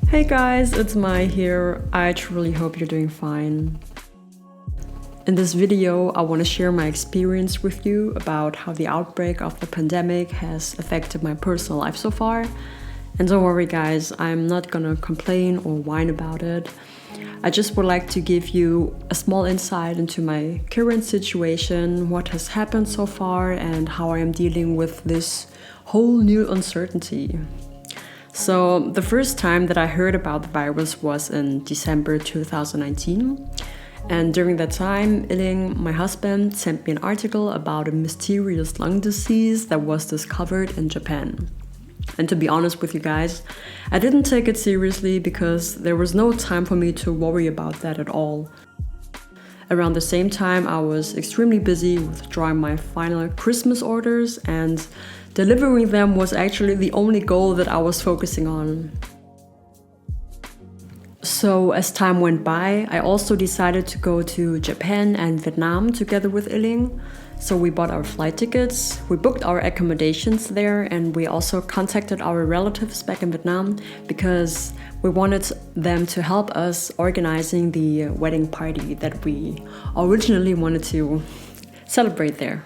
Hey guys, it's Mai here. I truly hope you're doing fine. In this video, I want to share my experience with you about how the outbreak of the pandemic has affected my personal life so far. And don't worry guys, I'm not gonna complain or whine about it. I just would like to give you a small insight into my current situation, what has happened so far, and how I am dealing with this whole new uncertainty. So the first time that I heard about the virus was in December 2019. And during that time, Illing, my husband, sent me an article about a mysterious lung disease that was discovered in Japan. And to be honest with you guys, I didn't take it seriously because there was no time for me to worry about that at all. Around the same time, I was extremely busy with drawing my final Christmas orders, and delivering them was actually the only goal that I was focusing on. So as time went by, I also decided to go to Japan and Vietnam together with Illing. So we bought our flight tickets, we booked our accommodations there, and we also contacted our relatives back in Vietnam because we wanted them to help us organizing the wedding party that we originally wanted to celebrate there.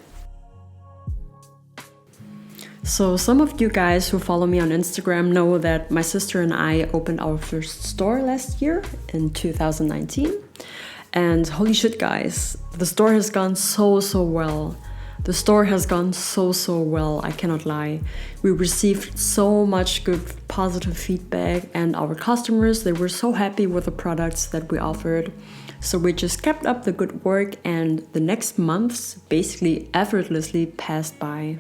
So some of you guys who follow me on Instagram know that my sister and I opened our first store last year in 2019. And holy shit guys, the store has gone so well. The store has gone so well, I cannot lie. We received so much good positive feedback, and our customers, they were so happy with the products that we offered. So we just kept up the good work, and the next months basically effortlessly passed by.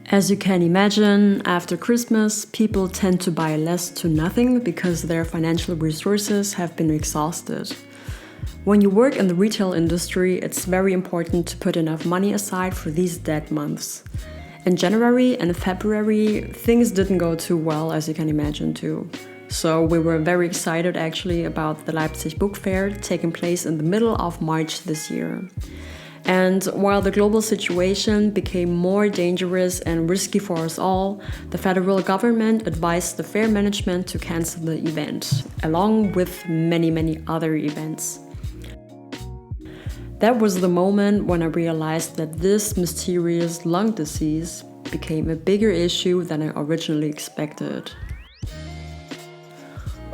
As you can imagine, after Christmas, people tend to buy less to nothing because their financial resources have been exhausted. When you work in the retail industry, it's very important to put enough money aside for these dead months. In January and February, things didn't go too well, as you can imagine too. So we were very excited actually about the Leipzig Book Fair taking place in the middle of March this year. And while the global situation became more dangerous and risky for us all, the federal government advised the fair management to cancel the event, along with many other events. That was the moment when I realized that this mysterious lung disease became a bigger issue than I originally expected.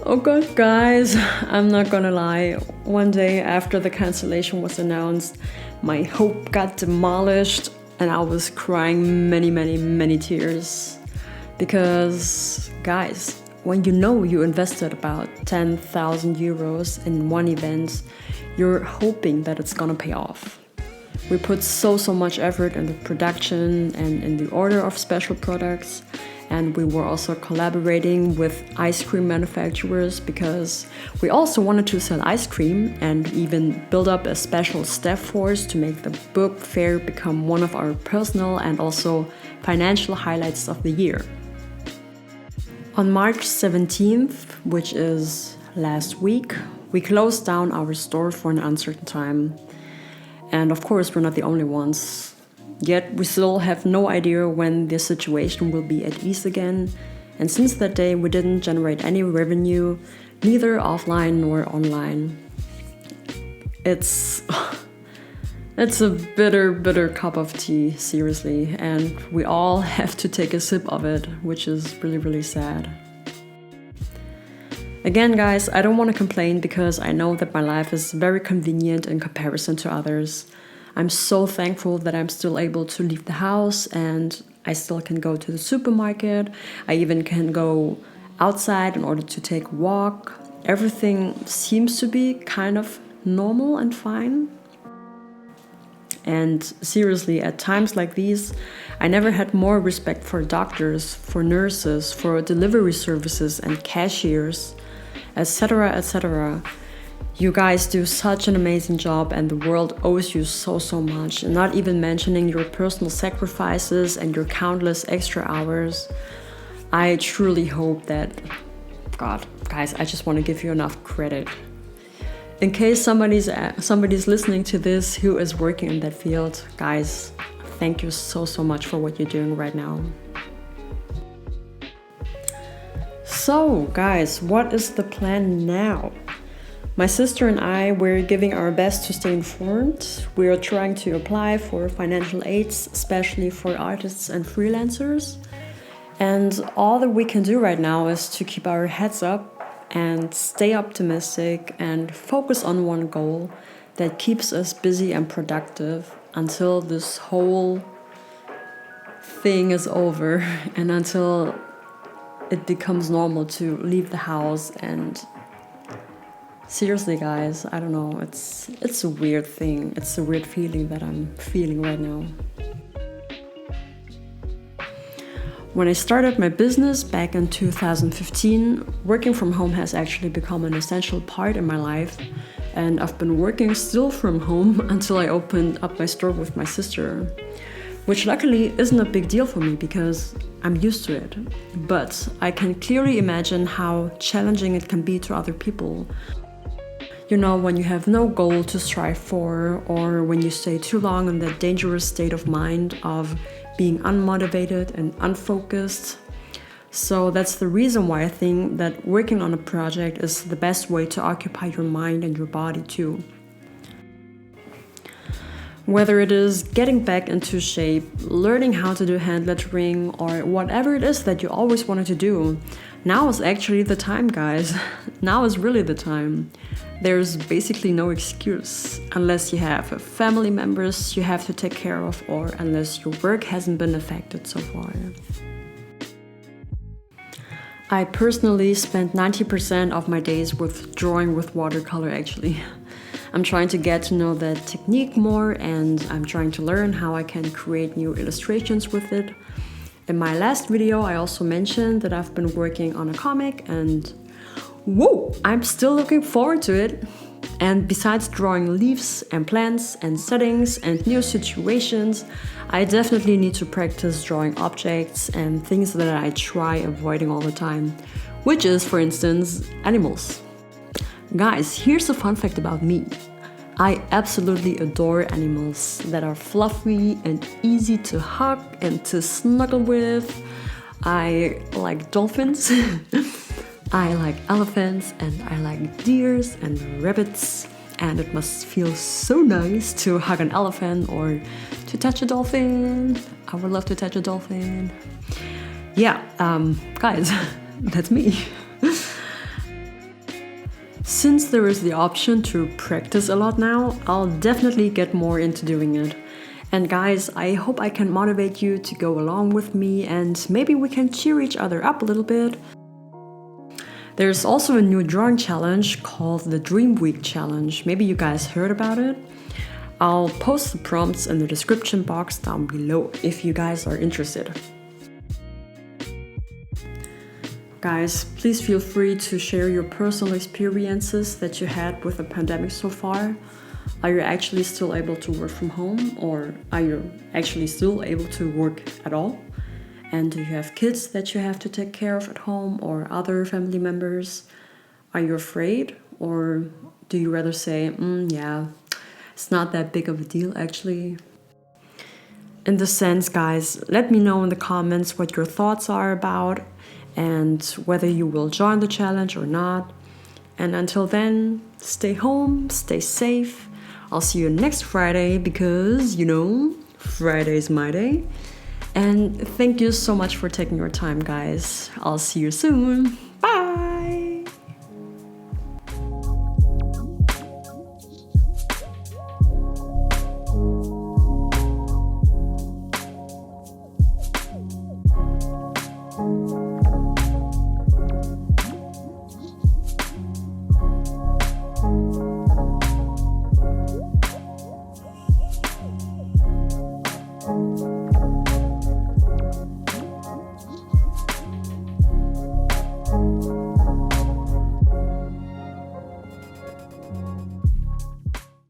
Oh god, guys, I'm not gonna lie. One day after the cancellation was announced, my hope got demolished and I was crying many tears. Because, guys, when you know you invested about 10,000 euros in one event, you're hoping that it's gonna pay off. We put so much effort in the production and in the order of special products. And we were also collaborating with ice cream manufacturers because we also wanted to sell ice cream, and even build up a special staff force to make the book fair become one of our personal and also financial highlights of the year. On March 17th, which is last week, we closed down our store for an uncertain time. And of course, we're not the only ones. Yet we still have no idea when the situation will be at ease again, and since that day we didn't generate any revenue, neither offline nor online. It's a bitter cup of tea, seriously, and we all have to take a sip of it, which is really sad. Again guys, I don't want to complain because I know that my life is very convenient in comparison to others. I'm so thankful that I'm still able to leave the house and I still can go to the supermarket. I even can go outside in order to take a walk. Everything seems to be kind of normal and fine. And seriously, at times like these, I never had more respect for doctors, for nurses, for delivery services and cashiers, etc. You guys do such an amazing job and the world owes you so much, and not even mentioning your personal sacrifices and your countless extra hours. I truly hope that, God, guys, I just want to give you enough credit. In case somebody's listening to this who is working in that field, guys, thank you so much for what you're doing right now. So, guys, what is the plan now? My sister and I, we're giving our best to stay informed. We're trying to apply for financial aids, especially for artists and freelancers. And all that we can do right now is to keep our heads up and stay optimistic and focus on one goal that keeps us busy and productive until this whole thing is over and until it becomes normal to leave the house. And seriously, guys, I don't know, it's a weird thing. It's a weird feeling that I'm feeling right now. When I started my business back in 2015, working from home has actually become an essential part in my life. And I've been working still from home until I opened up my store with my sister, which luckily isn't a big deal for me because I'm used to it. But I can clearly imagine how challenging it can be to other people. You know, when you have no goal to strive for, or when you stay too long in that dangerous state of mind of being unmotivated and unfocused. So that's the reason why I think that working on a project is the best way to occupy your mind and your body too. Whether it is getting back into shape, learning how to do hand lettering, or whatever it is that you always wanted to do, now is actually the time, guys. Now is really the time. There's basically no excuse, unless you have family members you have to take care of, or unless your work hasn't been affected so far. I personally spend 90% of my days with drawing with watercolor actually. I'm trying to get to know that technique more, and I'm trying to learn how I can create new illustrations with it. In my last video I also mentioned that I've been working on a comic, and whoa, I'm still looking forward to it. And besides drawing leaves and plants and settings and new situations, I definitely need to practice drawing objects and things that I try avoiding all the time, which is, for instance, animals. Guys, here's a fun fact about me. I absolutely adore animals that are fluffy and easy to hug and to snuggle with. I like dolphins, I like elephants, and I like deers and rabbits. And it must feel so nice to hug an elephant or to touch a dolphin. I would love to touch a dolphin. Yeah, guys, that's me. Since there is the option to practice a lot now, I'll definitely get more into doing it. And guys, I hope I can motivate you to go along with me, and maybe we can cheer each other up a little bit. There's also a new drawing challenge called the Dream Week Challenge. Maybe you guys heard about it. I'll post the prompts in the description box down below if you guys are interested. Guys, please feel free to share your personal experiences that you had with the pandemic so far. Are you actually still able to work from home, or are you actually still able to work at all? And do you have kids that you have to take care of at home, or other family members? Are you afraid, or do you rather say, yeah, it's not that big of a deal actually? In this sense, guys, let me know in the comments what your thoughts are about and whether you will join the challenge or not. And until then, stay home, stay safe. I'll see you next Friday because, you know, Friday is my day. And thank you so much for taking your time, guys. I'll see you soon. Bye!